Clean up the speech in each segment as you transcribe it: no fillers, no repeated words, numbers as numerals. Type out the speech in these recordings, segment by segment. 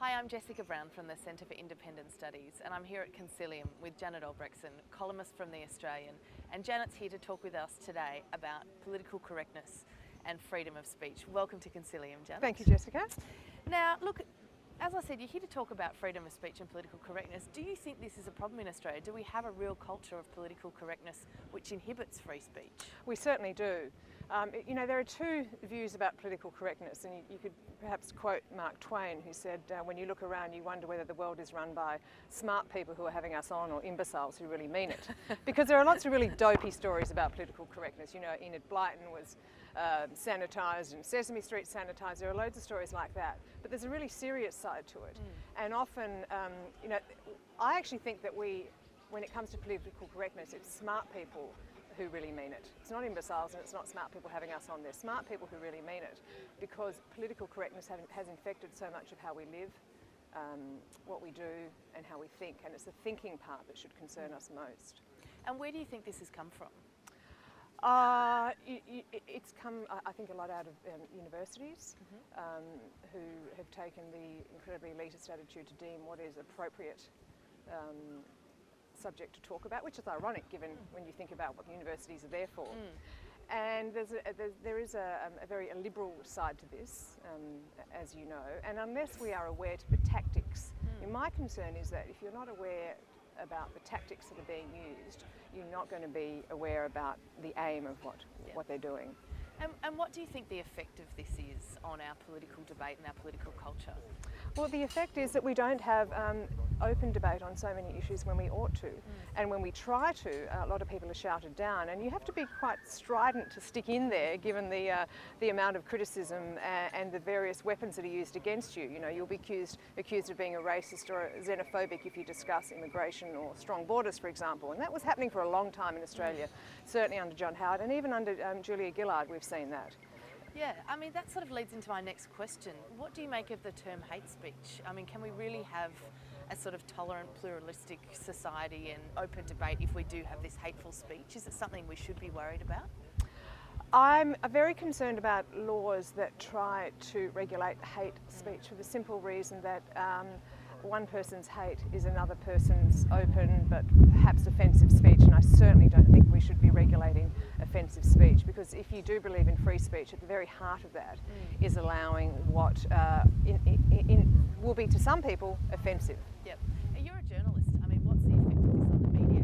Hi, I'm Jessica Brown from the Centre for Independent Studies, and I'm here at Concilium with Janet Albrechtsen, columnist from The Australian. And Janet's here to talk with us today about political correctness and freedom of speech. Welcome to Concilium, Janet. Thank you, Jessica. Now, look, as I said, you're here to talk about freedom of speech and political correctness. Do you think this is a problem in Australia? Do we have a real culture of political correctness which inhibits free speech? We certainly do. There are two views about political correctness, and you could perhaps quote Mark Twain, who said, when you look around, you wonder whether the world is run by smart people who are having us on or imbeciles who really mean it. Because there are lots of really dopey stories about political correctness. You know, Enid Blyton was sanitised and Sesame Street sanitised. There are loads of stories like that. But there's a really serious side to it. And often, I actually think that when it comes to political correctness, it's smart people who really mean it. It's not imbeciles and it's not smart people having us on there. Smart people who really mean it, because political correctness has infected so much of how we live, what we do and how we think, and it's the thinking part that should concern us most. And where do you think this has come from? It's come, I think, a lot out of universities who have taken the incredibly elitist attitude to deem what is appropriate subject to talk about, which is ironic given when you think about what the universities are there for. And there is a very liberal side to this, as you know, and unless we are aware to the tactics, my concern is that if you're not aware about the tactics that are being used, you're not going to be aware about the aim of what they're doing. And what do you think the effect of this is on our political debate and our political culture? Well, the effect is that we don't have open debate on so many issues when we ought to. And when we try to, a lot of people are shouted down. And you have to be quite strident to stick in there, given the amount of criticism and the various weapons that are used against you. You know, you'll be accused of being a racist or a xenophobic if you discuss immigration or strong borders, for example. And that was happening for a long time in Australia, certainly under John Howard, and even under Julia Gillard we've seen that. Yeah, I mean, that sort of leads into my next question. What do you make of the term hate speech? I mean, can we really have a sort of tolerant, pluralistic society and open debate if we do have this hateful speech? Is it something we should be worried about? I'm very concerned about laws that try to regulate hate speech for the simple reason that one person's hate is another person's open but perhaps offensive speech, and I certainly don't think we should be regulating offensive speech, because if you do believe in free speech, at the very heart of that is allowing what will be to some people offensive. Yep. You're a journalist. I mean, what's the effect of this on the media?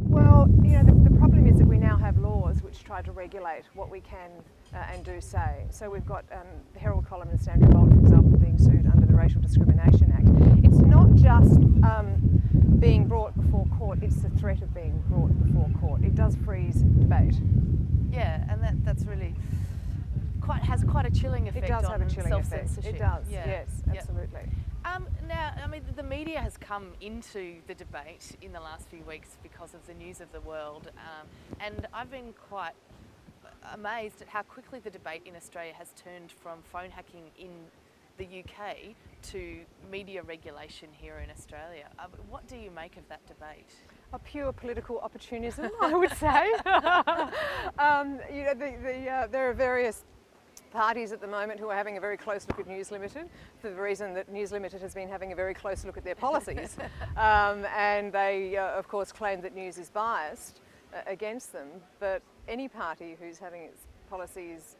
Well, the problem is that we now have laws which try to regulate what we can and do say. So we've got the Herald columnist Andrew Bolt, for example, being sued under the Racial Discrimination Act. It's not just being brought before court, it's the threat of being brought before court. It does freeze debate. Yeah, and that's really has quite a chilling effect on self-censorship. It does, yeah. Yes, absolutely. Now, I mean, the media has come into the debate in the last few weeks because of the news of the world, and I've been quite amazed at how quickly the debate in Australia has turned from phone hacking in the UK to media regulation here in Australia. What do you make of that debate? A pure political opportunism, I would say. There are various parties at the moment who are having a very close look at News Limited, for the reason that News Limited has been having a very close look at their policies. And they, of course, claim that News is biased against them. But any party who's having its policies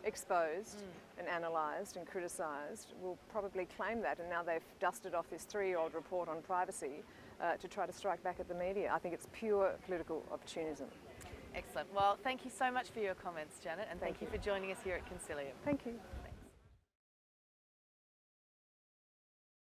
exposed and analysed and criticised will probably claim that. And now they've dusted off this 3-year-old report on privacy to try to strike back at the media. I think it's pure political opportunism. Excellent. Well, thank you so much for your comments, Janet, and thank you for joining us here at Concilium. Thank you.